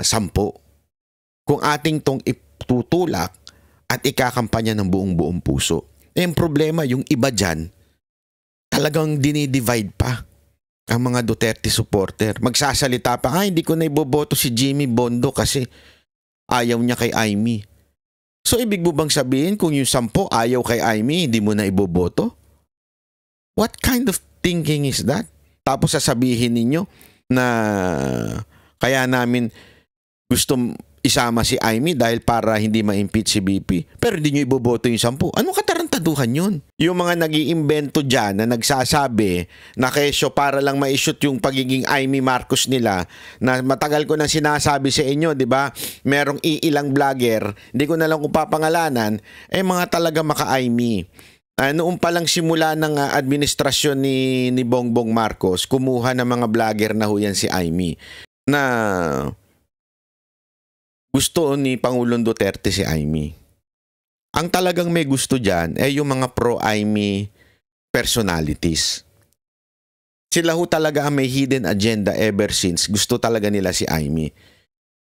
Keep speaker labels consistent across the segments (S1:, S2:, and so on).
S1: 10 kung ating tong itutulak at ikakampanya ng buong puso. Ang problema, yung iba dyan, talagang dinidivide pa ang mga Duterte supporter. Magsasalita pa, hindi ko na iboboto si Jimmy Bondo kasi ayaw niya kay Amy. So, ibig mo bang sabihin kung yung 10 ayaw kay Amy, hindi mo na iboboto? What kind of thinking is that? Tapos sasabihin ninyo na kaya namin gusto isama si Amy dahil para hindi ma-impeach si BP. Pero hindi nyo iboboto yung 10. Anong katarantaduhan yun? Yung mga nag-iimbento dyan na nagsasabi na kesyo para lang ma-shoot yung pagiging Amy Marcos nila na matagal ko nang sinasabi sa inyo, di ba? Merong iilang vlogger, hindi ko na lang kung papangalanan, mga talaga maka-Amy. Noong palang simula ng administrasyon ni Bongbong Marcos, kumuha ng mga vlogger na huyan si Amy na gusto ni Pangulong Duterte si Amy. Ang talagang may gusto dyan yung mga pro-Amy personalities. Sila ho talaga ang may hidden agenda ever since. Gusto talaga nila si Amy.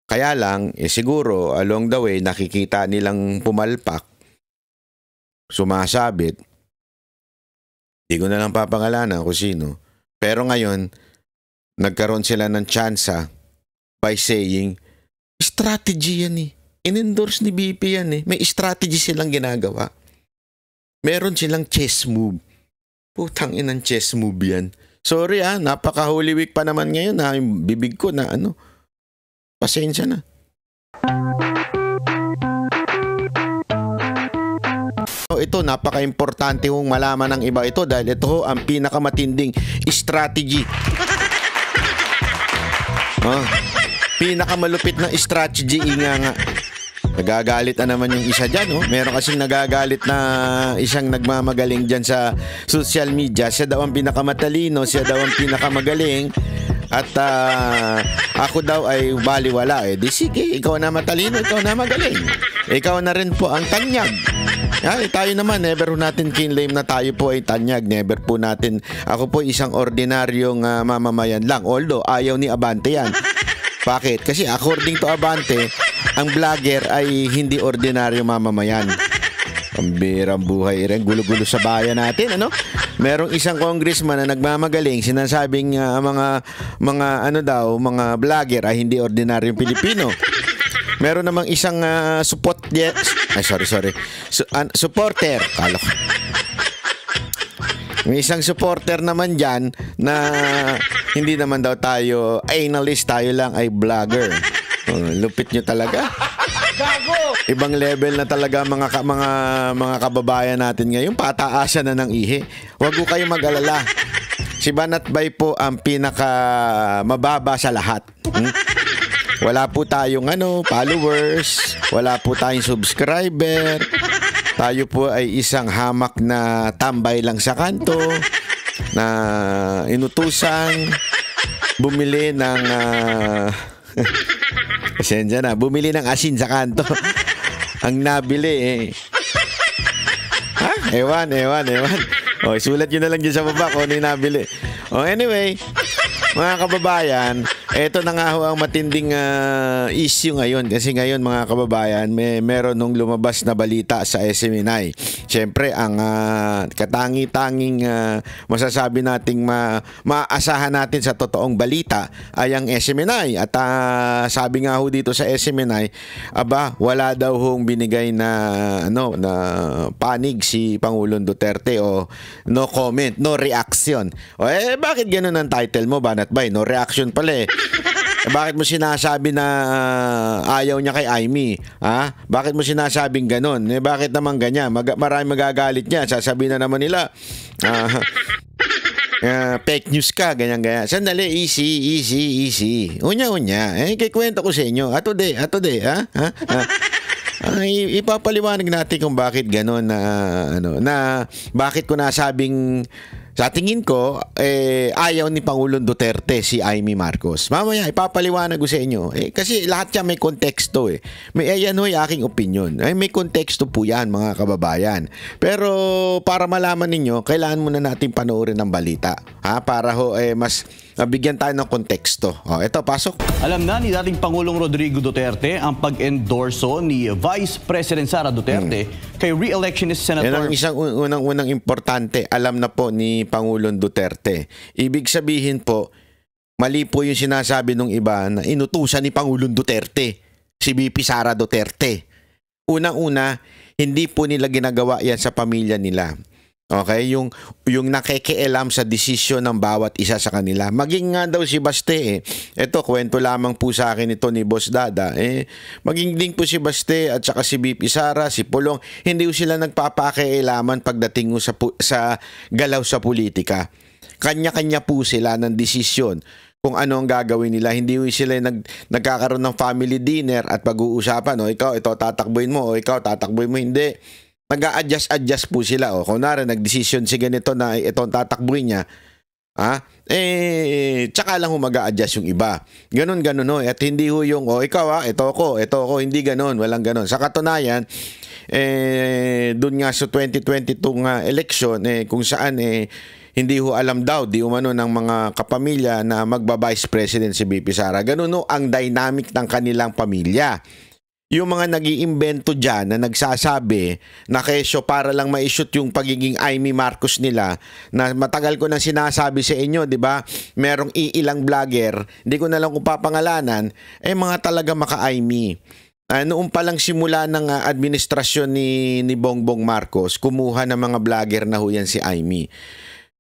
S1: Kaya lang, siguro along the way nakikita nilang pumalpak, sumasabit. Hindi ko na lang papangalanan kung sino. Pero ngayon, nagkaroon sila ng tsansa by saying, strategy yan eh. In-endorse ni BP yan eh. May strategy silang ginagawa. Meron silang chess move. Putang inang chess move yan. Sorry napaka-Holy Week pa naman ngayon yung bibig ko na pasensya na. Ito, napaka-importante kong malaman ng iba ito dahil ito ang pinakamatinding strategy. Pinakamalupit na strategy nga. Nagagalit na naman yung isa dyan. Meron kasing nagagalit na isang nagmamagaling dyan sa social media. Siya daw ang pinakamatalino, siya daw ang pinakamagaling. At ako daw ay baliwala. Di sige, ikaw na matalino, ikaw na magaling. Ikaw na rin po ang tanyag. Tayo naman, never natin kinlaim na tayo po ay tanyag. Never po natin, ako po isang ordinaryong mamamayan lang. Although, ayaw ni Abante yan. Bakit? Kasi according to Abante, ang vlogger ay hindi ordinaryo mamamayan. Pambirang buhay rin, gulo-gulo sa bayan natin, Merong isang congressman na nagmamagaling, sinasabing mga vlogger ay hindi ordinaryong Pilipino. Meron namang isang supporter. Kala ko. May isang supporter naman dyan na hindi naman daw tayo analyst, tayo lang ay vlogger. Lupit nyo talaga. Ibang level na talaga mga kababayan natin ngayon. Pataasan na ng ihi. Huwag ko kayo mag-alala. Si Banat Bay po ang pinaka mababa sa lahat. Wala po tayong followers. Wala po tayong subscriber. Tayo po ay isang hamak na tambay lang sa kanto na inutusan bumili ng pasensya na, bumili ng asin sa kanto. Ang nabili Ewan. Sulat nyo na lang dyan sa baba kung ano yung nabili. Anyway, mga kababayan, eto na nga ho ang matinding issue ngayon. Kasi ngayon mga kababayan, meron nung lumabas na balita sa SMNI. Siyempre, ang katangi-tanging masasabi nating maasahan natin sa totoong balita ay ang SMNI. At sabi nga ho dito sa SMNI, wala daw hong binigay na panig si Pangulong Duterte o no comment, no reaction. Bakit ganun ang title mo, Banat Bay? No reaction pala bakit mo sinasabi na ayaw niya kay Amy? Bakit mo sinasabing ganun? Bakit naman ganyan? Marami magagalit niya. Sasabihin na naman nila, fake news ka, ganyan-ganyan. Sandali, easy. Unya. Kikwento ko sa inyo. Atoday, ipapaliwanag natin kung bakit gano'n na bakit ko nasabing sa tingin ko ayaw ni Pangulong Duterte si Amy Marcos. Mamaya ipapaliwanag ko sa inyo kasi lahat yan may konteksto Ayan aking opinion. May konteksto po yan mga kababayan. Pero para malaman ninyo, kailangan muna natin panoorin ng balita para mas nabigyan tayo ng konteksto. Ito, pasok.
S2: Alam na ni dating Pangulong Rodrigo Duterte ang pag-endorso ni Vice President Sara Duterte kay re-electionist Senator...
S1: Yan ang isang unang importante. Alam na po ni Pangulong Duterte. Ibig sabihin po, mali po yung sinasabi ng iba na inutusan ni Pangulong Duterte, si VP Sara Duterte. Unang-una, hindi po nila ginagawa yan sa pamilya nila. Okay, yung nakikialam sa desisyon ng bawat isa sa kanila. Maging nga daw si Baste Ito, kwento lamang po sa akin ito ni Boss Dada. Maging din po si Baste at saka si BP Sara, si Pulong, hindi po sila nagpapakialaman pagdating sa galaw sa politika. Kanya-kanya po sila ng desisyon kung ano ang gagawin nila. Hindi sila nagkakaroon ng family dinner at pag-uusapan, ikaw, ito tatakbuhin mo, ikaw tatakbuhin mo, hindi. Nag-a-adjust po sila. Kunwari, nag-decision si ganito na itong tatakbuhin niya. Tsaka lang mag-a-adjust yung iba. Ganon. At hindi ho yung, ikaw ito ako, hindi ganon, walang ganon. Sa katunayan, dun nga sa 2022 nga election, kung saan, hindi ho alam daw, di umano ng mga kapamilya na magba-vice president si BP Sara. Ganon ho ang dynamic ng kanilang pamilya. Yung mga nag-iimbento dyan na nagsasabi na kesyo para lang ma-shoot yung pagiging Amy Marcos nila, na matagal ko nang sinasabi sa inyo, di ba? Merong ilang vlogger, hindi ko na lang kung papangalanan, mga talaga maka-Amy. Noong palang simula ng administrasyon ni Bongbong Marcos, kumuha ng mga vlogger na ho yan si Amy.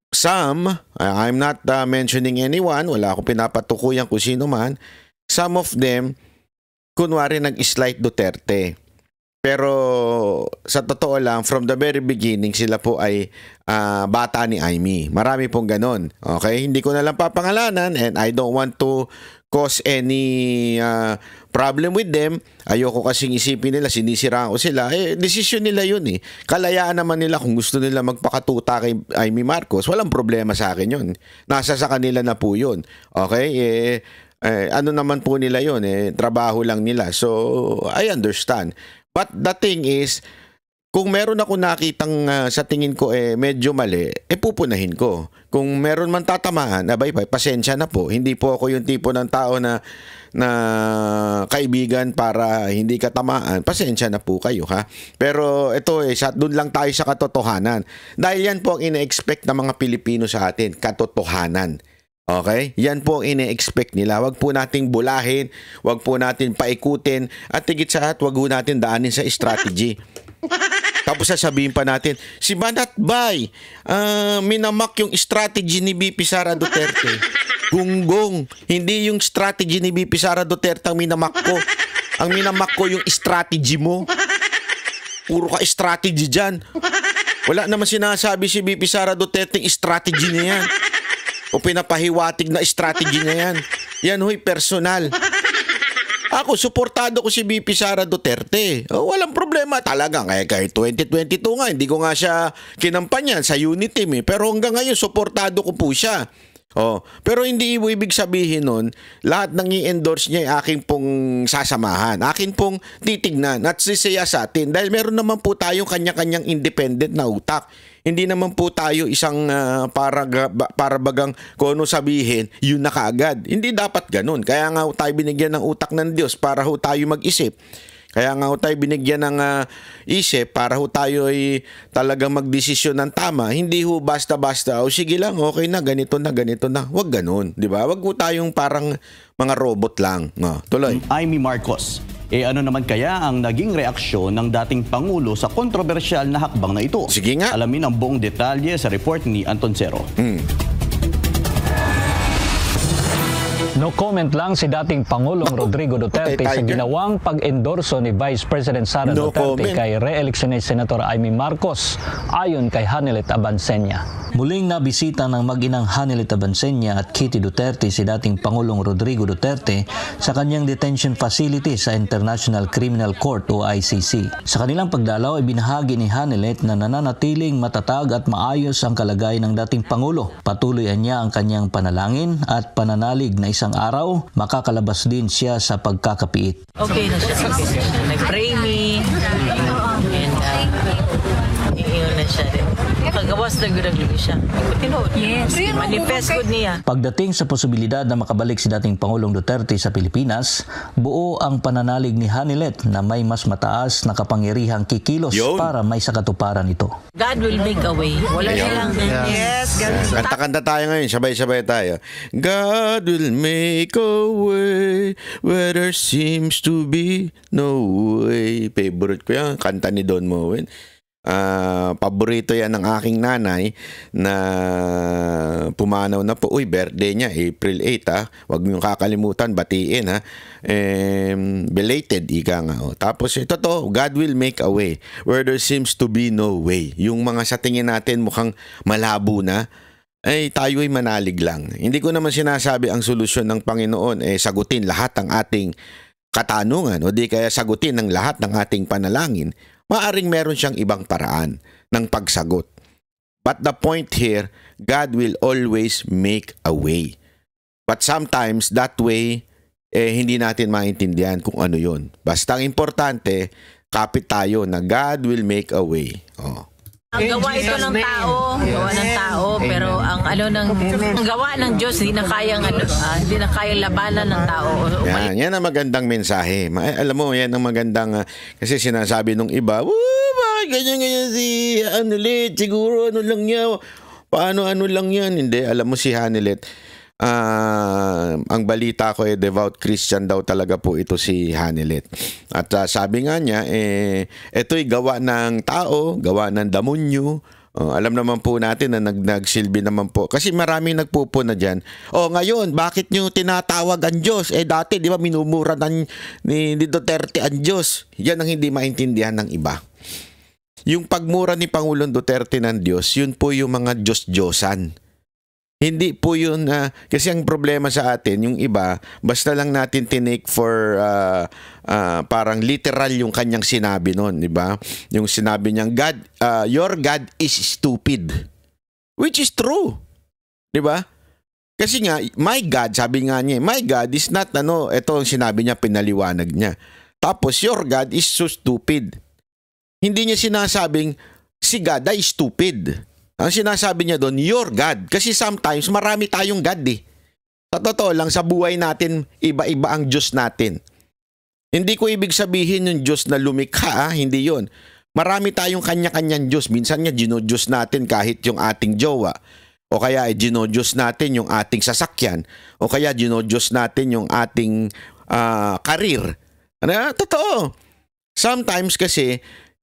S1: Some, I'm not mentioning anyone, wala akong pinapatukuyan kung sino man, some of them, kunwari nag-slight Duterte. Pero sa totoo lang, from the very beginning, sila po ay bata ni Amy. Marami pong ganon. Okay? Hindi ko na lang papangalanan and I don't want to cause any problem with them. Ayoko kasing isipin nila, sinisiraan ko sila. Desisyon nila yun Kalayaan naman nila kung gusto nila magpakatuta kay Amy Marcos. Walang problema sa akin yun. Nasa sa kanila na po yun. Okay? Ano naman po nila yun, trabaho lang nila. So, I understand. But the thing is, kung meron ako nakitang sa tingin ko medyo mali, pupunahin ko. Kung meron man tatamaan, bye-bye, pasensya na po. Hindi po ako yung tipo ng tao na kaibigan para hindi ka tamaan. Pasensya na po kayo, ha? Pero ito doon lang tayo sa katotohanan. Dahil yan po ang ina-expect ng mga Pilipino sa atin, katotohanan. Okay? Yan po ang ine-expect nila. Wag po nating bulahin, wag po natin paikutin, at higit sa lahat, wag po natin daanin sa strategy. Tapos sasabihin pa natin, si Banat Bay, minamak yung strategy ni BP Sara Duterte. Gunggong, hindi yung strategy ni BP Sara Duterte ang minamak ko. Ang minamak ko yung strategy mo. Puro ka strategy dyan. Wala naman sinasabi si BP Sara Duterte yung strategy niya yan. O pinapahiwatig na strategy niya yan. Yan ho'y personal. Ako, suportado ko si BP Sara Duterte. Walang problema talaga. Kahit 2022 nga, hindi ko nga siya kinampanyan sa unit team. Pero hanggang ngayon, suportado ko po siya. Pero hindi ibig sabihin nun, lahat ng i-endorse niya ay aking pong sasamahan. Akin pong titignan at sisaya sa atin. Dahil meron naman po tayong kanya-kanyang independent na utak. Hindi naman po tayo isang para bagang kung ano sabihin, yun na kaagad. Hindi dapat ganun. Kaya nga tayo binigyan ng utak ng Diyos para ho tayo mag-isip. Kaya nga ho tayo binigyan ng isip para ho tayo ay talagang magdesisyon ng tama. Hindi ho basta-basta, sige lang, okay na, ganito na. Huwag ganun, di ba? Huwag ho tayong parang mga robot lang. Tuloy.
S2: Amy Marcos. Ano naman kaya ang naging reaksyon ng dating Pangulo sa kontrobersyal na hakbang na ito?
S1: Sige nga.
S2: Alamin ang buong detalye sa report ni Anton Cero.
S3: No comment lang si dating Pangulong Rodrigo Duterte sa ginawang pag-endorso ni Vice President Sara Duterte kay re-electionist Senator Amy Marcos ayon kay Hanelet Abansenya. Muling nabisita ng mag-inang Hanelet Abansenya at Kitty Duterte si dating Pangulong Rodrigo Duterte sa kanyang detention facility sa International Criminal Court o ICC. Sa kanilang pagdalaw ay binahagi ni Hanelet na nananatiling matatag at maayos ang kalagayan ng dating Pangulo. Patuloy niya ang kanyang panalangin at pananalig na isang araw, makakalabas din siya sa pagkakapiit.
S4: Okay na siya. Nag-pray me. And iyon na siya. siya rin. Kagawas na gud siya. Tinuod. Yes. Manifest gud niya.
S3: Pagdating sa posibilidad na makabalik si dating Pangulong Duterte sa Pilipinas, buo ang pananalig ni Hanilet na may mas mataas na kapangyarihang kikilos para may sakatuparan ito.
S4: God will make a way. Wala silang. Yes.
S1: Kanta-kanta tayo ngayon, sabay-sabay tayo. God will make a way where there seems to be no way. Favorite ko yan, kanta ni Don Moen. Paborito yan ng aking nanay na pumanaw na po. Uy, birthday niya, April 8 Huwag niyong kakalimutan, batiin belated, ika nga. Tapos ito to, God will make a way where there seems to be no way. Yung mga sa tingin natin mukhang malabo na, ay tayo'y manalig lang. Hindi ko naman sinasabi ang solusyon ng Panginoon sagutin lahat ng ating katanungan o di kaya sagutin ng lahat ng ating panalangin. Maaring meron siyang ibang paraan ng pagsagot. But the point here, God will always make a way. But sometimes that way, hindi natin maintindihan kung ano yon. Basta ang importante, kapit tayo na God will make a way.
S4: Ang gawa ito ng tao, gawa ng tao, pero ang gawa ng Diyos hindi na kayang labanan ng tao.
S1: Yan ang magandang mensahe. Alam mo, yan ang magandang kasi sinasabi nung iba, bakit ganyan si Hanilet? Siguro ano lang yan. Paano ano lang yan? Hindi, alam mo si Hanilet. Ang balita ko devout Christian daw talaga po ito si Hanilet. At sabi nga niya ito'y gawa ng tao, gawa ng damonyo. Alam naman po natin na nagsilbi naman po kasi maraming nagpupuna diyan. Ngayon bakit niyo tinatawag ang Diyos? Dati di ba minumura ni Duterte ang Diyos? Yan ang hindi maintindihan ng iba. Yung pagmura ni Pangulong Duterte ng Diyos, yun po yung mga Diyos-Diyosan. Hindi po yun, kasi ang problema sa atin, yung iba, basta lang natin tinake for parang literal yung kanyang sinabi nun, di ba? Yung sinabi niyang, God, your God is stupid. Which is true. Di ba? Kasi nga, my God, sabi nga niya, my God is not, ito ang sinabi niya, pinaliwanag niya. Tapos, your God is so stupid. Hindi niya sinasabing, si God ay stupid. Ang sinasabi niya doon, your God. Kasi sometimes marami tayong God Sa totoo lang, sa buhay natin, iba-iba ang Diyos natin. Hindi ko ibig sabihin yung Diyos na lumikha, hindi yon. Marami tayong kanya-kanyang Diyos. Minsan nga, ginodiyos natin kahit yung ating jowa. O kaya ginodiyos natin yung ating sasakyan. O kaya ginodiyos natin yung ating karir. Totoo. Sometimes kasi,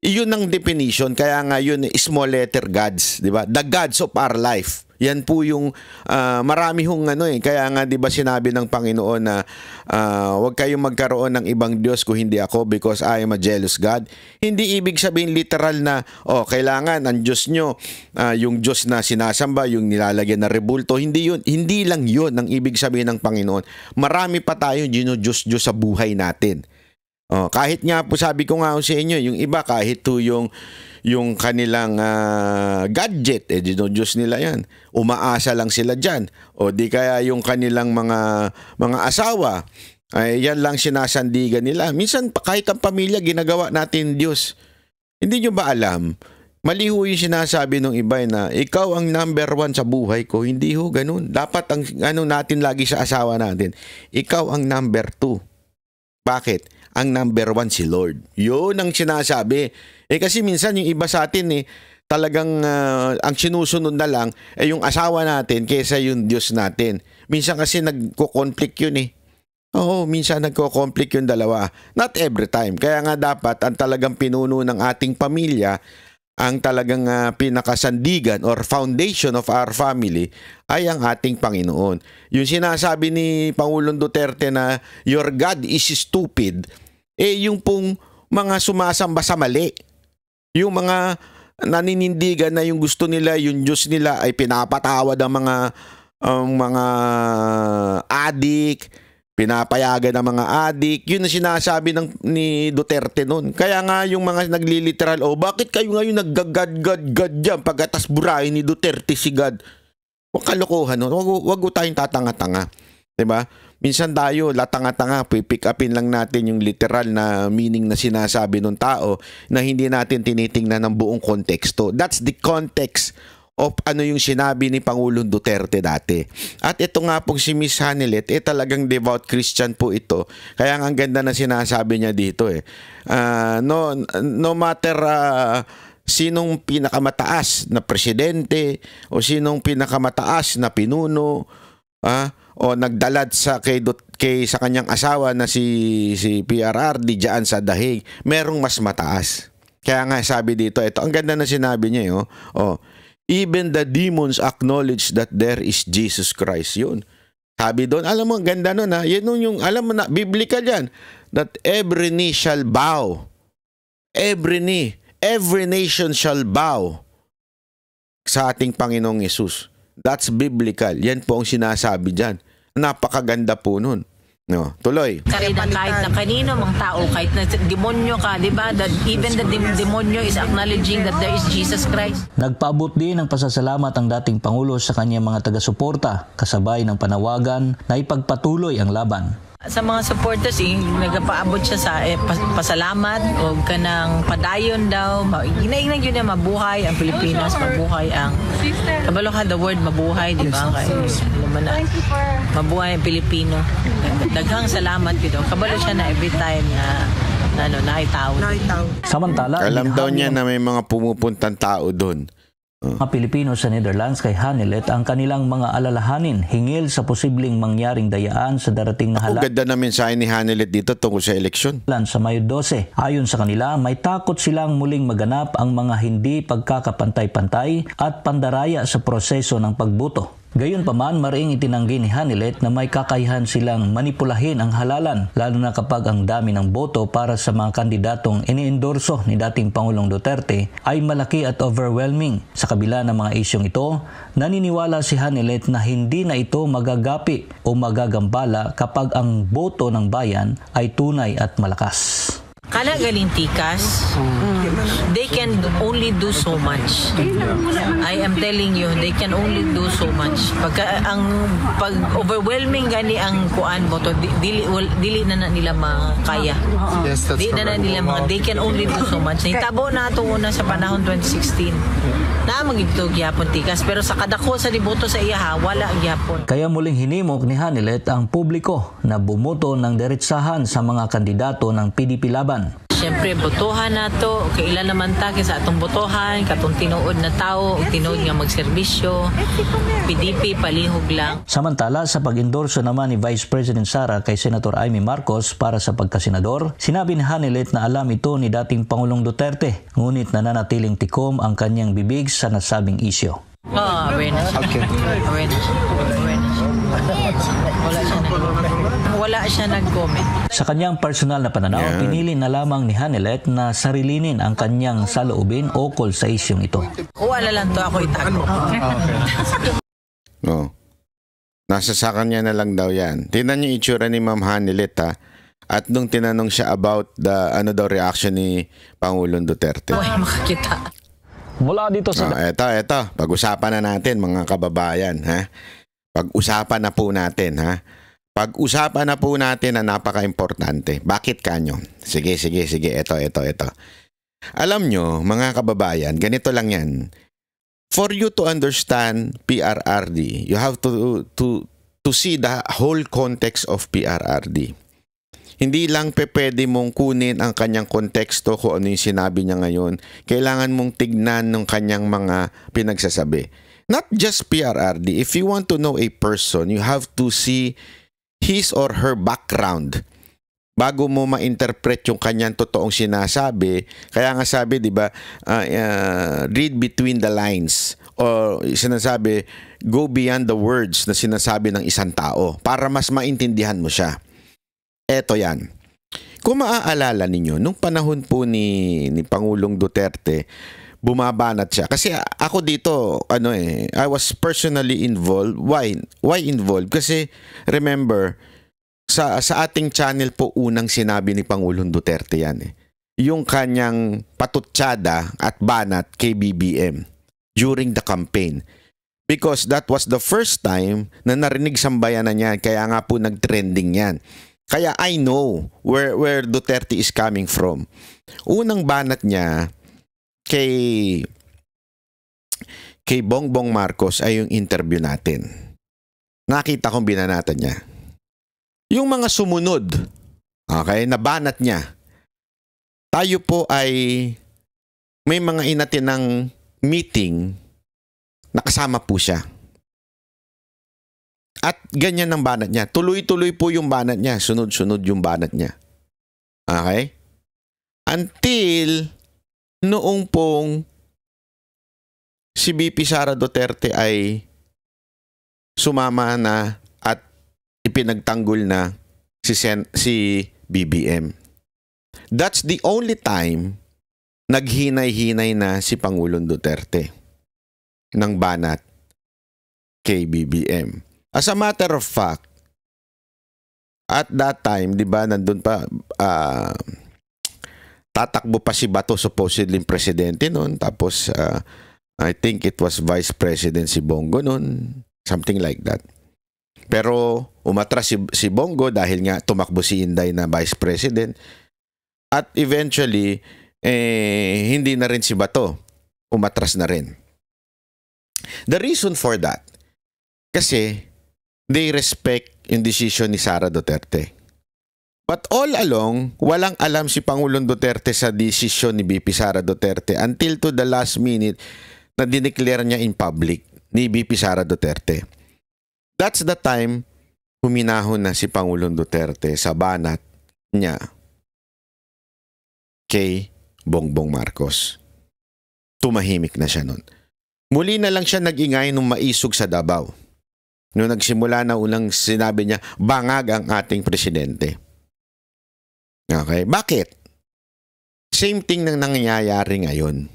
S1: iyon ang definition, kaya nga yun small letter gods, di ba? The gods of our life. Yan po yung marami hong kaya nga di ba sinabi ng Panginoon na huwag kayong magkaroon ng ibang Diyos kung hindi ako because I am a jealous God. Hindi ibig sabihin literal na kailangan ang Diyos nyo yung Diyos na sinasamba, yung nilalagyan na rebulto. Hindi yun, hindi lang yun ang ibig sabihin ng Panginoon. Marami pa tayong Diyos sa buhay natin. Kahit nga po sabi ko nga sa inyo, yung iba kahit to yung kanilang gadget, Diyos nila yan. Umaasa lang sila dyan. O di kaya yung kanilang mga asawa, ay yan lang sinasandigan nila. Minsan kahit ang pamilya ginagawa natin Diyos. Hindi nyo ba alam? Mali ho yung sinasabi ng iba na ikaw ang number 1 sa buhay ko. Hindi ho ganun. Dapat ang natin lagi sa asawa natin, ikaw ang number 2. Bakit? Ang number 1 si Lord. Yun ang sinasabi. Kasi minsan yung iba sa atin talagang ang sinusunod na lang yung asawa natin kaysa yung Diyos natin. Minsan kasi nagko-conflict yun Oo, minsan nagko-conflict yung dalawa. Not every time. Kaya nga dapat ang talagang pinuno ng ating pamilya, ang talagang pinakasandigan or foundation of our family ay ang ating Panginoon. Yung sinasabi ni Pangulong Duterte na your God is stupid, yung pong mga sumasamba sa mali. Yung mga naninindigan na yung gusto nila, yung Diyos nila ay pinapatawad ang mga adik, pinapayagan ng mga adik. Yun ang sinasabi ni Duterte noon. Kaya nga yung mga nagliliteral, bakit kayo ngayon naggagad-gad dyan pagkatas burahin ni Duterte si God? Huwag kalokohan nun. Huwag tayong tatanga-tanga. Diba? Minsan tayo, latanga-tanga, pick upin lang natin yung literal na meaning na sinasabi ng tao na hindi natin tinitingnan ng buong konteksto. That's the context of ano yung sinabi ni Pangulong Duterte dati. At ito nga pong si Miss Hanelet, talagang devout Christian po ito. Kaya ang ganda na sinasabi niya dito no matter sinong pinakamataas na presidente o sinong pinakamataas na pinuno o nagdalad sa sa kanyang asawa na si PRRD diyan sa dahig, merong mas mataas. Kaya nga sabi dito, ito ang ganda na sinabi niya even the demons acknowledge that there is Jesus Christ. Yun. Sabi doon, alam mo, ang ganda nun Yan yung, alam mo na, biblical yan. That every knee shall bow. Every nation shall bow sa ating Panginoong Yesus. That's biblical. Yan po ang sinasabi dyan. Napakaganda po nun. No, tuloy.
S4: Kahit na kanino mang tao, kahit na demonyo ka, di ba? That even the demonyo is acknowledging that there is Jesus Christ.
S3: Nagpaabot din ng pasasalamat ang dating Pangulo sa kanyang mga taga-suporta, kasabay ng panawagan na ipagpatuloy ang laban.
S4: Sa mga supporters, nagpaabot siya sa pasalamat o kanang padayon daw. Ginainag yun na mabuhay ang Pilipinas, mabuhay ang kabalokan the word mabuhay, di ba? Mabuhay ang Pilipino. Daghang salamat dito. Kabalo siya na every time na naitaw.
S3: Samantala,
S1: alam daw niya na may mga pumupuntang tao doon.
S3: Mga Pilipino sa Netherlands kay Hanelet ang kanilang mga alalahanin hingil sa posibleng mangyaring dayaan sa darating na halalan.
S1: Ganda na mensahe ni Hanelet dito tungkol sa eleksyon.
S3: Sa Mayo 12. Ayon sa kanila, may takot silang muling maganap ang mga hindi pagkakapantay-pantay at pandaraya sa proseso ng pagboto. Gayunpaman, maring itinanggi ni Hanelet na may kakayahan silang manipulahin ang halalan, lalo na kapag ang dami ng boto para sa mga kandidatong iniendorso ni dating Pangulong Duterte ay malaki at overwhelming. Sa kabila ng mga isyong ito, naniniwala si Hanelet na hindi na ito magagapi o magagambala kapag ang boto ng bayan ay tunay at malakas.
S4: Kana galing tikas, they can only do so much. I am telling you, they can only do so much. Pag overwhelming gani ang kuan boto, dili na nila makaya. Dili na nila they can only do so much. Nitabo na ito una sa panahon 2016. Na magigtog gyapon tikas, pero sa kadako sa liboto sa iya wala gyapon.
S3: Kaya muling hinimok ni Hanelet ang publiko na bumoto ng diretsahan sa mga kandidato ng PDP laban.
S4: Siyempre, botohan na to. Kailan naman ta sa atong botohan, katong tinuod na tao, tinuod nga magserbisyo. PDP, palihog lang.
S3: Samantala, sa pag-endorso naman ni Vice President Sara kay Senator Amy Marcos para sa pagkasenador, sinabi ni Hanelet na alam ito ni dating Pangulong Duterte, ngunit nananatiling tikom ang kanyang bibig sa nasabing isyo.
S4: Awareness. Okay. Awareness. Wala siya nag-comment.
S3: Sa kanyang personal na pananaw, pinili na lamang ni Hanelet na sarilinin ang kanyang saloobin ukol sa isyong ito.
S4: Wala lang to, ako itago.
S1: No. Nasa sa kanya na lang daw yan. Tingnan niyo itsura ni Ma'am Hanelet At nung tinanong siya about the reaction ni Pangulong Duterte.
S4: Uy, makakita.
S3: Mula dito sa...
S1: Eto. Pag-usapan na natin mga kababayan. Pag-usapan na po natin. Pag-usapan na po natin na napaka-importante. Bakit kanyo? Sige. Ito. Alam nyo, mga kababayan, ganito lang yan. For you to understand PRRD, you have to see the whole context of PRRD. Hindi lang pwede mong kunin ang kanyang konteksto kung ano yung sinabi niya ngayon. Kailangan mong tignan ng kanyang mga pinagsasabi. Not just PRRD. If you want to know a person, you have to see his or her background bago mo ma-interpret yung kanyang totoong sinasabi. Kaya nga sabi, di ba, read between the lines. O sinasabi, go beyond the words na sinasabi ng isang tao para mas maintindihan mo siya. Eto yan. Kung maaalala ninyo, nung panahon po ni Pangulong Duterte, bumabanat siya. Kasi ako dito, I was personally involved. Why involved? Kasi remember, sa ating channel po unang sinabi ni Pangulong Duterte yan. Yung kanyang patutsada at banat kay BBM during the campaign. Because that was the first time na narinig sambayanan niyan. Kaya nga po nag-trending yan. Kaya I know where Duterte is coming from. Unang banat niya kay Bongbong Marcos ay yung interview natin. Nakita kong binanatan niya. Yung mga sumunod, okay, nabanat niya. Tayo po ay may mga inatinang meeting, nakasama po siya. At ganyan ang banat niya. Tuloy-tuloy po yung banat niya. Sunod-sunod yung banat niya. Okay? Until noong pong si BP Sara Duterte ay sumama na at ipinagtanggol na si BBM. That's the only time naghinay-hinay na si Pangulong Duterte ng banat kay BBM. As a matter of fact, at that time, di ba, nandun pa, tatakbo pa si Bato, supposedly presidente noon. Tapos, I think it was Vice President si Bongo noon. Something like that. Pero, umatras si Bongo dahil nga tumakbo si Inday na Vice President. At eventually, hindi na rin si Bato. Umatras na rin. The reason for that, kasi they respect yung decision ni Sara Duterte. But all along, walang alam si Pangulong Duterte sa decision ni BP Sara Duterte until to the last minute na dineclare niya in public ni BP Sara Duterte. That's the time huminahon na si Pangulong Duterte sa banat niya kay Bongbong Marcos. Tumahimik na siya nun. Muli na lang siya nag-ingay nung maisog sa Davao. Nung nagsimula na unang sinabi niya, bangag ang ating presidente. Okay, bakit? Same thing nang nangyayari ngayon.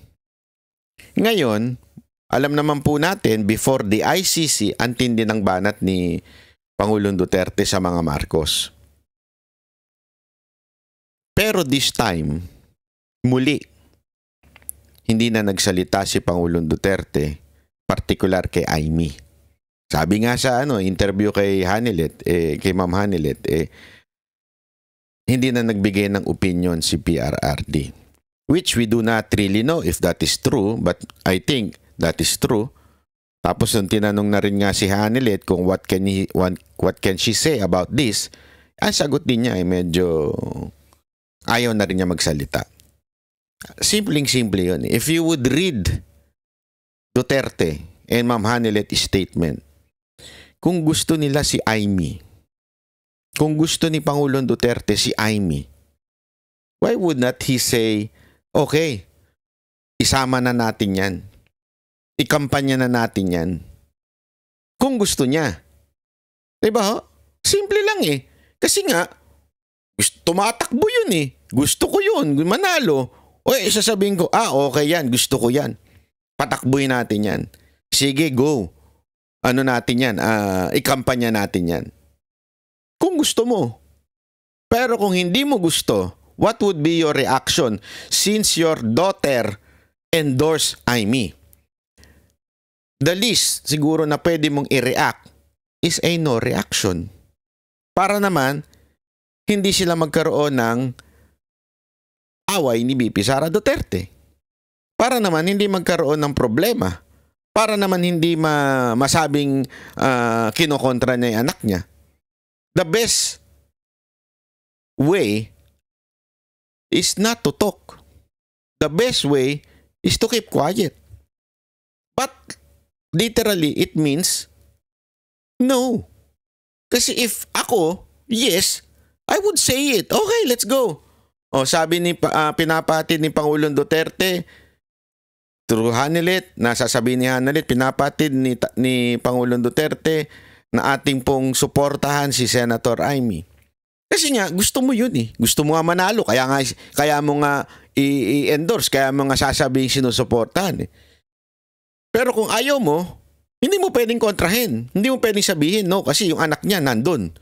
S1: Ngayon, alam naman po natin, before the ICC, ang tindi ng banat ni Pangulong Duterte sa mga Marcos. Pero this time, muli, hindi na nagsalita si Pangulong Duterte, particular kay Amy. Sabi nga sa interview kay Hanilet, kay Ma'am Hanilet, hindi na nagbigay ng opinion si PRRD. Which we do not really know if that is true, but I think that is true. Tapos nung tinanong na rin nga si Hanilet kung what can she say about this, ang sagot din niya ay medyo ayaw na rin niya magsalita. Simpleng-simple yun. If you would read Duterte and Ma'am Hanilet's statement, kung gusto nila si Amy, kung gusto ni Pangulong Duterte si Amy, why would not he say, okay, isama na natin yan. Ikampanya na natin yan. Kung gusto niya. Diba ho? Simple lang eh. Kasi nga, tumatakbo yun eh. Gusto ko yun. Manalo. O sasabihin ko, okay yan. Gusto ko yan. Patakbuhin natin yan. Sige, go. Ano natin yan? Ikampanya natin yan. Kung gusto mo. Pero kung hindi mo gusto, what would be your reaction since your daughter endorsed Amy? The least siguro na pwede mong i-react is a no reaction. Para naman, hindi sila magkaroon ng away ni BP Sara Duterte. Para naman hindi magkaroon ng problema. Para naman hindi masabing kinokontra niya yung anak niya. The best way is not to talk. The best way is to keep quiet. But literally, it means no. Kasi if ako, yes, I would say it. Okay, let's go. Sabi ni pinapatid ni Pangulong Duterte through Hanilet, nasasabi ni Hanilet, pinapatid ni Pangulong Duterte na ating pong suportahan si Senator Amy. Kasi nga, gusto mo yun eh. Gusto mo nga manalo. Kaya mo nga i-endorse. Kaya mo nga sasabihin sinusuportahan eh. Pero kung ayaw mo, hindi mo pwedeng kontrahin. Hindi mo pwedeng sabihin, no, kasi yung anak niya nandun.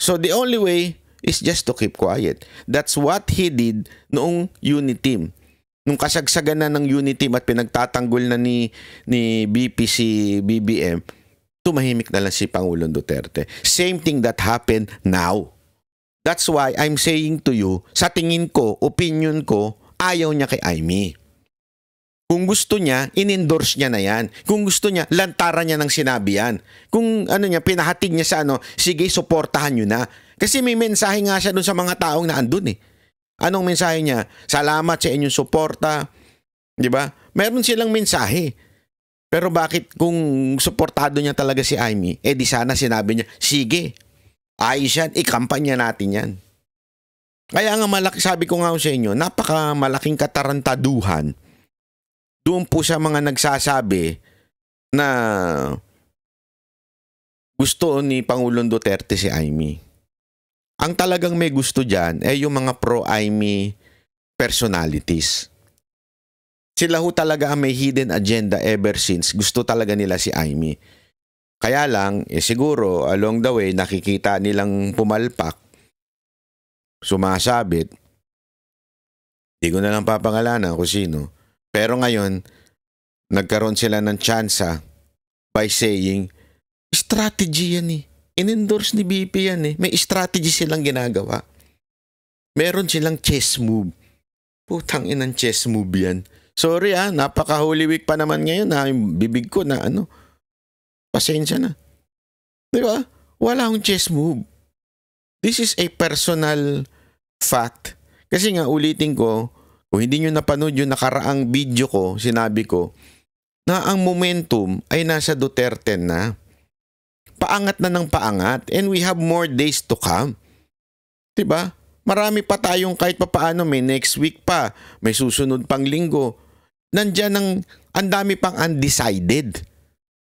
S1: So the only way is just to keep quiet. That's what he did noong unit team. nung kasagsagan na ng unity at pinagtatanggol na ni BP si BBM, tumahimik na lang si Pangulong Duterte. Same thing that happened now. That's why I'm saying to you, sa tingin ko, opinion ko, ayaw niya kay Amy. Kung gusto niya, in-endorse niya na yan. Kung gusto niya, lantaran niya ng sinabi yan. Kung pinahatig niya sa sige, suportahan niyo na. Kasi may mensahe nga siya dun sa mga taong na andun eh. Anong mensahe niya? Salamat sa inyong suporta. Di ba? Meron silang mensahe. Pero bakit kung suportado niya talaga si Amy, di sana sinabi niya, sige, ayos yan, ikampanya natin yan. Kaya nga sabi ko nga sa inyo, napakamalaking katarantaduhan doon po sa mga nagsasabi na gusto ni Pangulong Duterte si Amy. Ang talagang may gusto dyan yung mga pro-Amy personalities. Sila ho talaga ang may hidden agenda ever since. Gusto talaga nila si Amy. Kaya lang, siguro along the way nakikita nilang pumalpak, sumasabit. Di ko na lang papangalanan kung sino. Pero ngayon, nagkaroon sila ng tsansa by saying, strategy yan eh. In-endorse ni BP yan eh. May strategy silang ginagawa. Meron silang chess move. Putang inang chess move yan. Sorry napaka-Holy Week pa naman ngayon yung bibig ko na pasensya na. Di ba? Wala akong chess move. This is a personal fact. Kasi nga ulitin ko, kung hindi nyo napanood yung nakaraang video ko, sinabi ko, na ang momentum ay nasa Duterte na. Paangat na ng paangat. And we have more days to come. Diba? Marami pa tayong kahit papaano, may next week pa, may susunod pang linggo. Nandyan ang dami pang undecided.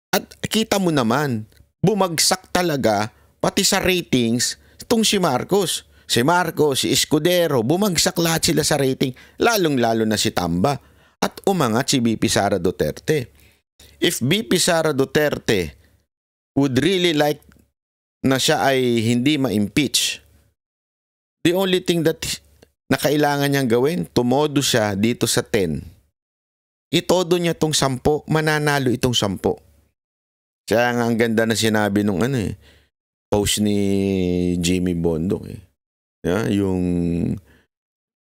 S1: At kita mo naman, bumagsak talaga, pati sa ratings, itong si Marcos. Si Marcos, si Escudero, bumagsak lahat sila sa rating, lalong-lalo na si Tamba. At umangat si BP Sara Duterte. If BP Sara Duterte would really like na siya ay hindi ma-impeach, the only thing that na kailangan niyang gawin, tumodo siya dito sa 10. Itodo niya tong 10, mananalo itong 10. Kaya nga ang ganda na sinabi nung post ni Jimmy Bondoc eh. Yung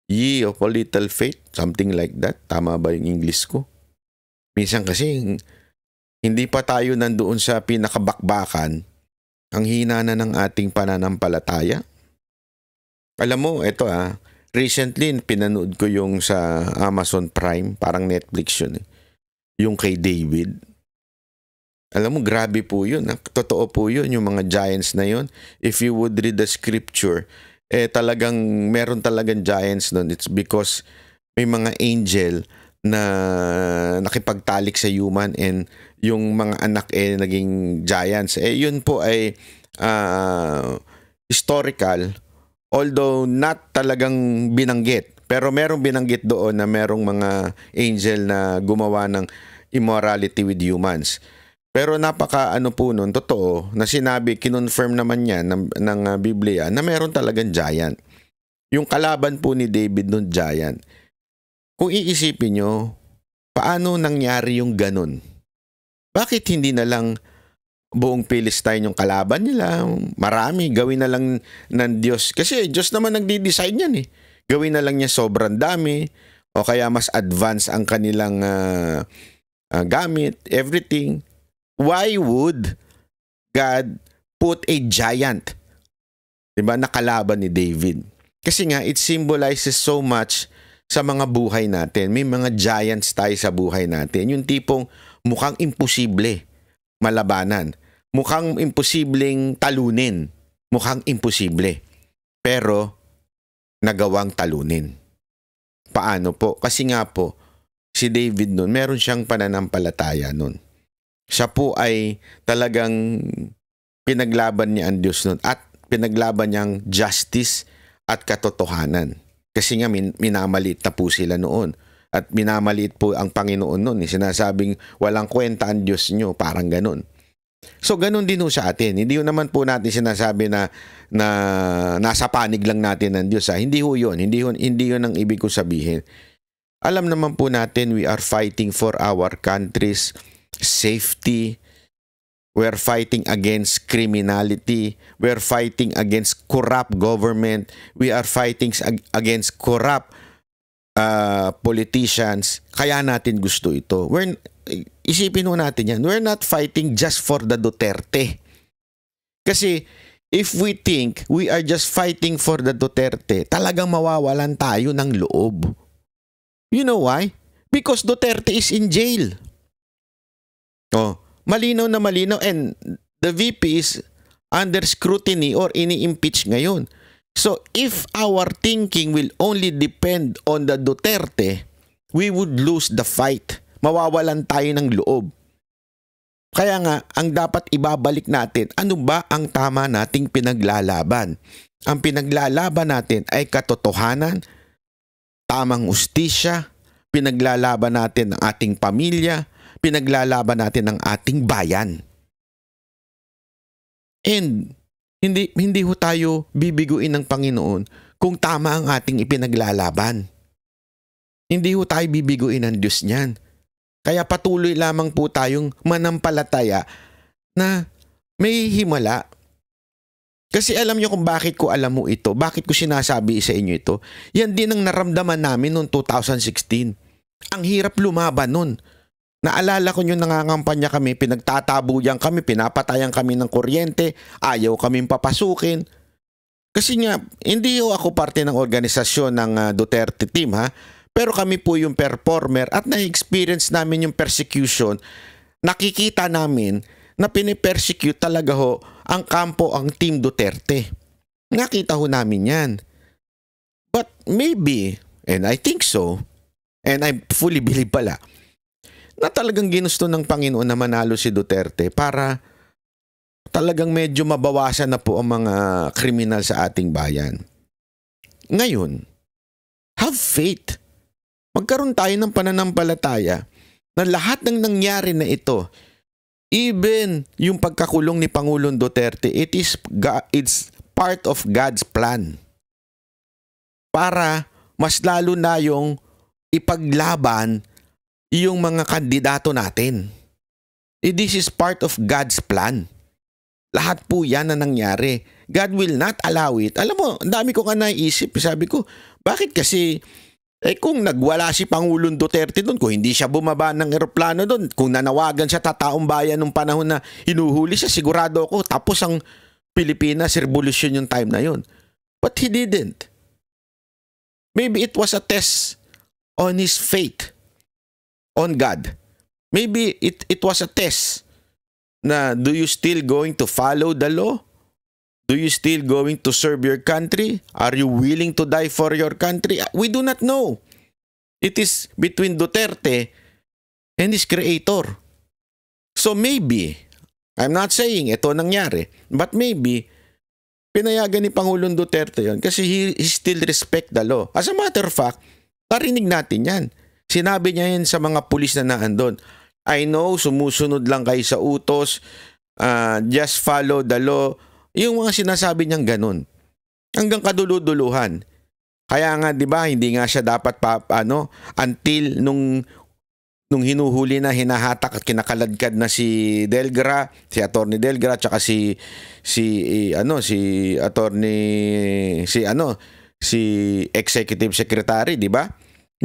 S1: ye of a little faith, something like that. Tama ba yung English ko? Minsan kasi hindi pa tayo nandoon sa pinakabakbakan, ang hina na ng ating pananampalataya. Alam mo, ito recently pinanood ko yung sa Amazon Prime, parang Netflix yun yung kay David. Alam mo, grabe po yun. Totoo po yun, yung mga giants na yun. If you would read the scripture, talagang meron talagang giants nun. It's because may mga angel na nakipagtalik sa human and yung mga anak naging giants. Yun po ay historical, although not talagang binanggit. Pero merong binanggit doon na merong mga angel na gumawa ng immorality with humans. Pero napaka po nun, totoo, na sinabi, kinonfirm naman niya ng Biblia na meron talagang giant. Yung kalaban po ni David nun, giant. Kung iisipin nyo, paano nangyari yung ganun? Bakit hindi na lang buong Philistine yung kalaban nila? Marami, gawin na lang ng Diyos. Kasi Diyos naman nagdi-decide yan eh. Gawin na lang niya sobrang dami o kaya mas advance ang kanilang gamit, everything. Why would God put a giant, diba, na kalaban ni David? Kasi nga, it symbolizes so much sa mga buhay natin. May mga giants tayo sa buhay natin. Yung tipong mukhang imposible malabanan. Mukhang imposibleng talunin. Mukhang imposible. Pero, nagawang talunin. Paano po? Kasi nga po, si David nun, meron siyang pananampalataya nun. Siya po ay talagang pinaglaban niya ang Diyos nun at pinaglaban niyang justice at katotohanan. Kasi nga minamaliit na po sila noon at minamaliit po ang Panginoon noon. Sinasabing walang kwenta ang Diyos niyo, parang ganun. So ganun din po sa atin. Hindi naman po natin sinasabi na nasa panig lang natin ng Diyos. Hindi ho yun. Hindi yun ang ibig ko sabihin. Alam naman po natin, we are fighting for our country's safety. We're fighting against criminality. We're fighting against corrupt government. We are fighting against corrupt politicians. Kaya natin gusto ito. Isipin mo natin yan. We're not fighting just for the Duterte. Kasi if we think we are just fighting for the Duterte, talagang mawawalan tayo ng loob. You know why? Because Duterte is in jail. Oh, malinaw na malinaw, and the VP is under scrutiny or ini-impeach ngayon. So if our thinking will only depend on the Duterte, we would lose the fight. Mawawalan tayo ng loob. Kaya nga, ang dapat ibabalik natin, ano ba ang tama nating pinaglalaban? Ang pinaglalaban natin ay katotohanan, tamang ustisya, pinaglalaban natin ang ating pamilya, pinaglalaban natin ang ating bayan. And hindi ho tayo bibiguin ng Panginoon kung tama ang ating ipinaglalaban. Hindi ho tayo bibiguin ng Diyos niyan. Kaya patuloy lamang po tayong manampalataya na may himala. Kasi alam niyo kung bakit ko alam mo ito, bakit ko sinasabi sa inyo ito. Yan din ang naramdaman namin noong 2016. Ang hirap lumaban nun. Naalala ko yung nangangampanya kami, pinagtatabuyan kami, pinapatayan kami ng kuryente, ayaw kaming papasukin. Kasi nga, hindi ako parte ng organisasyon ng Duterte team ha. Pero kami po yung performer at na-experience namin yung persecution. Nakikita namin na pinipersecute talaga ho ang kampo, ang Team Duterte. Nakita ho namin yan. But maybe, and I think so, and I fully believe pala, na talagang ginusto ng Panginoon na manalo si Duterte para talagang medyo mabawasan na po ang mga kriminal sa ating bayan. Ngayon, have faith. Magkaroon tayo ng pananampalataya na lahat ng nangyari na ito, even yung pagkakulong ni Pangulong Duterte, it's part of God's plan. Para mas lalo na yung ipaglaban yung mga kandidato natin. This is part of God's plan. Lahat po yan na nangyari. God will not allow it. Alam mo, ang dami ko nga naisip. Sabi ko, bakit kasi kung nagwala si Pangulong Duterte doon, kung hindi siya bumaba ng eroplano doon, kung nanawagan siya tataong bayan nung panahon na hinuhuli siya, sigurado ako tapos ang Pilipinas revolution yung time na yun. But he didn't. Maybe it was a test on his faith on God. Maybe it was a test na do you still going to follow the law? Do you still going to serve your country? Are you willing to die for your country? We do not know. It is between Duterte and his creator. So maybe, I'm not saying ito nangyari, but maybe, pinayagan ni Pangulong Duterte yon kasi he still respect the law. As a matter of fact, narinig natin yan. Sinabi niya yan sa mga pulis na naandun. I know, sumusunod lang kayo sa utos, just follow the law. Yung mga sinasabi niyang ganun. Hanggang kaduluduluhan. Kaya nga 'di ba, hindi nga siya dapat until nung hinuhuli na, hinahatak at kinakaladkad na si Delgra, si Attorney Delgra, tsaka si Executive Secretary, 'di ba?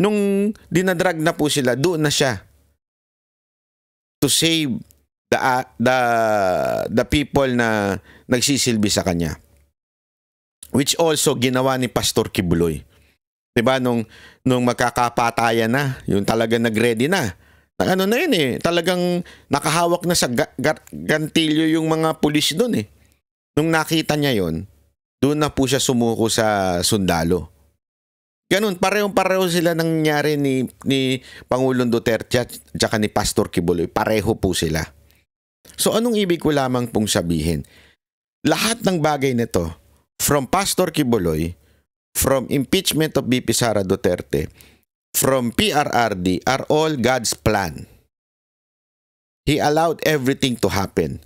S1: Nung dinadrag na po sila, doon na siya to save the people na nagsisilbi sa kanya. Which also ginawa ni Pastor Kibuloy. 'Di ba nung magkakapatayan na, yung talaga nagready na. Ano na yun talagang nakahawak na sa gantilyo yung mga pulis doon Nung nakita niya yon, doon na po siya sumuko sa sundalo. Ganun, parehong-pareho sila nangyari ni Pangulong Duterte at saka ni Pastor Kibuloy. Pareho po sila. So anong ibig ko lamang pong sabihin? Lahat ng bagay nito, from Pastor Kibuloy, from impeachment of VP Sara Duterte, from PRRD, are all God's plan. He allowed everything to happen.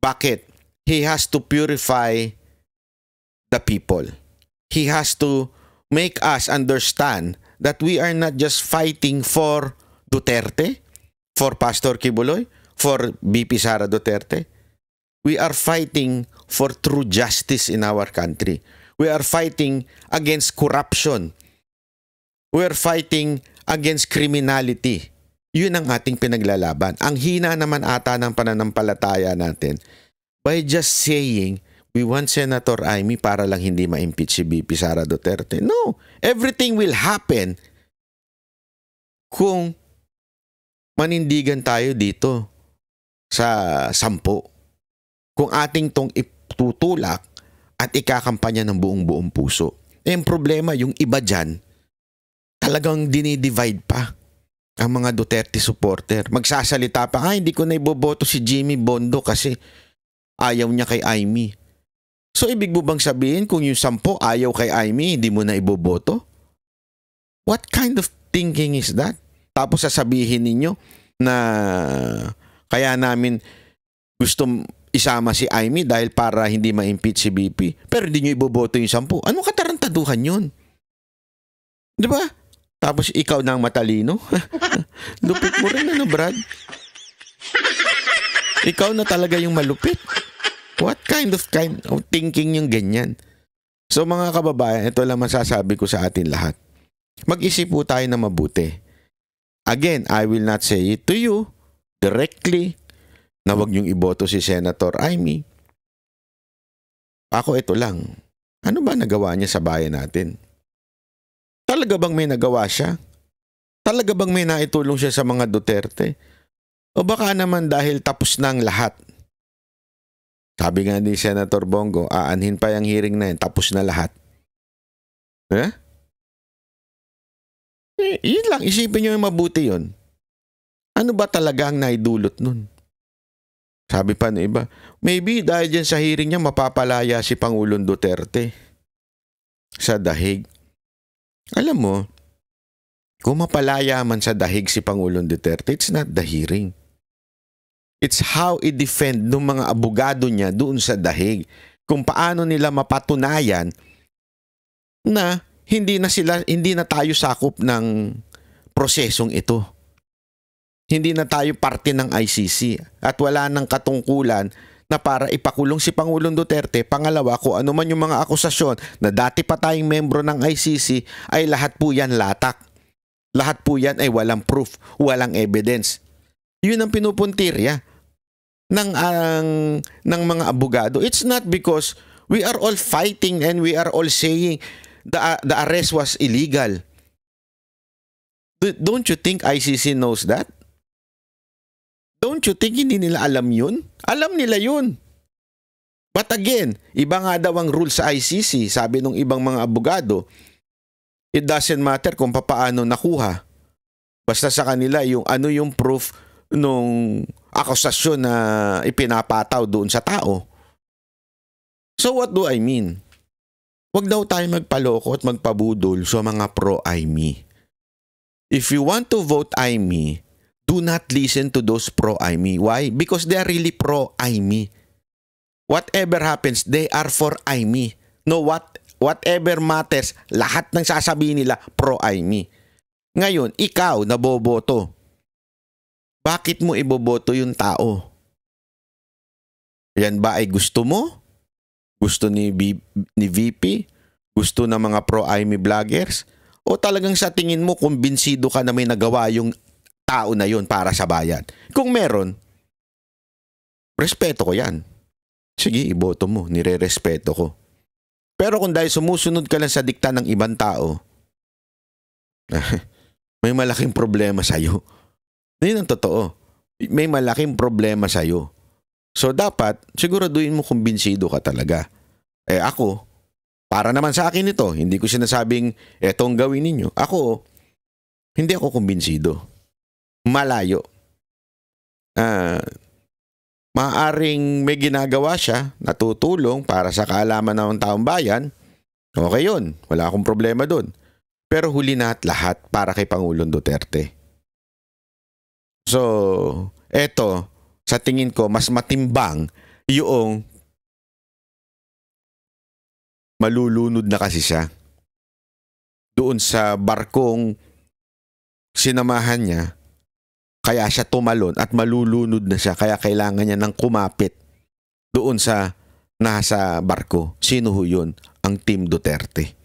S1: Bakit? He has to purify the people. He has to make us understand that we are not just fighting for Duterte, for Pastor Kibuloy, for VP Sara Duterte. We are fighting for true justice in our country. We are fighting against corruption. We are fighting against criminality. Yun ang ating pinaglalaban. Ang hina naman ata ng pananampalataya natin by just saying we want Senator Amy para lang hindi ma-impeach si VP Sara Duterte. No, everything will happen kung manindigan tayo dito sa 10. Kung ating tong itutulak at ikakampanya ng buong puso. Ang problema, yung iba dyan, talagang dinidivide pa ang mga Duterte supporter. Magsasalita pa, hindi ko na iboboto si Jimmy Bondo kasi ayaw niya kay Amy. So, ibig mo bang sabihin kung yung 10 ayaw kay Amy, hindi mo na iboboto? What kind of thinking is that? Tapos sasabihin ninyo na kaya namin gusto isama si Amy dahil para hindi ma-impeach si BP. Pero hindi nyo iboboto yung 10. Anong katarantaduhan yun? Di ba? Tapos ikaw na ang matalino. Lupit mo rin, Brad? Ikaw na talaga yung malupit. What kind of thinking yung ganyan? So mga kababayan, ito lang masasabi ko sa atin lahat. Mag-isip po tayo na mabuti. Again, I will not say it to you directly na wag niyong iboto si Senator Amy. Ako ito lang. Ano ba nagawa niya sa bayan natin? Talaga bang may nagawa siya? Talaga bang may naitulong siya sa mga Duterte? O baka naman dahil tapos na ang lahat? Sabi nga ni Senator Bongo, aanhin pa yung hearing na yun, tapos na lahat. Yun lang, isipin nyo yung mabuti yun. Ano ba talaga ang naidulot nun? Sabi pa ng iba, maybe dahil dyan sa hearing niya mapapalaya si Pangulong Duterte sa dahig. Alam mo, kung mapalaya man sa dahig si Pangulong Duterte, it's not the hearing. It's how i-defend ng mga abogado niya doon sa dahig. Kung paano nila mapatunayan na hindi na tayo sakop ng prosesong ito. Hindi na tayo parte ng ICC at wala nang katungkulan na para ipakulong si Pangulong Duterte. Pangalawa, kung ano man yung mga akusasyon na dati pa tayong membro ng ICC ay lahat po yan latak. Lahat po yan ay walang proof, walang evidence. Yun ang pinupuntirya ng mga abogado. It's not because we are all fighting and we are all saying the arrest was illegal. Don't you think ICC knows that? Don't you think hindi nila alam yun? Alam nila yun. But again, iba nga daw ang rule sa ICC. Sabi ng ibang mga abogado, it doesn't matter kung paano nakuha. Basta sa kanila yung ano yung proof nung akusasyon na ipinapataw doon sa tao. So what do I mean? Huwag daw tayo magpaloko at magpabudol sa mga pro-Amy. If you want to vote Amy, do not listen to those pro-Amy. Why? Because they are really pro-Amy. Whatever happens, they are for Amy. No, whatever matters, lahat ng sasabihin nila pro-Amy. Ngayon, ikaw na boboto. Bakit mo iboboto yung tao? Yan ba ay gusto mo? Gusto ni VP? Gusto ng mga pro-Amy vloggers? O talagang sa tingin mo, kumbinsido ka na may nagawa yung tao na yun para sa bayan? Kung meron, respeto ko yan. Sige, iboto mo. Nire-respeto ko. Pero kung dahil sumusunod ka lang sa dikta ng ibang tao, may malaking problema sa'yo. Yun ang totoo. May malaking problema sa'yo. So dapat, siguraduhin mo kumbinsido ka talaga. Ako, para naman sa akin ito, hindi ko sinasabing etong gawin ninyo. Ako, hindi ako kumbinsido. Malayo. Maaring may ginagawa siya, natutulong para sa kaalaman ng taong bayan, okay yun. Wala akong problema dun. Pero huli na at lahat para kay Pangulong Duterte. So, eto, sa tingin ko, mas matimbang yung malulunod na kasi siya. doon sa barkong sinamahan niya, kaya siya tumalon at malulunod na siya, kaya kailangan niya ng kumapit doon sa nasa barko. Sino ho yun? Ang Team Duterte.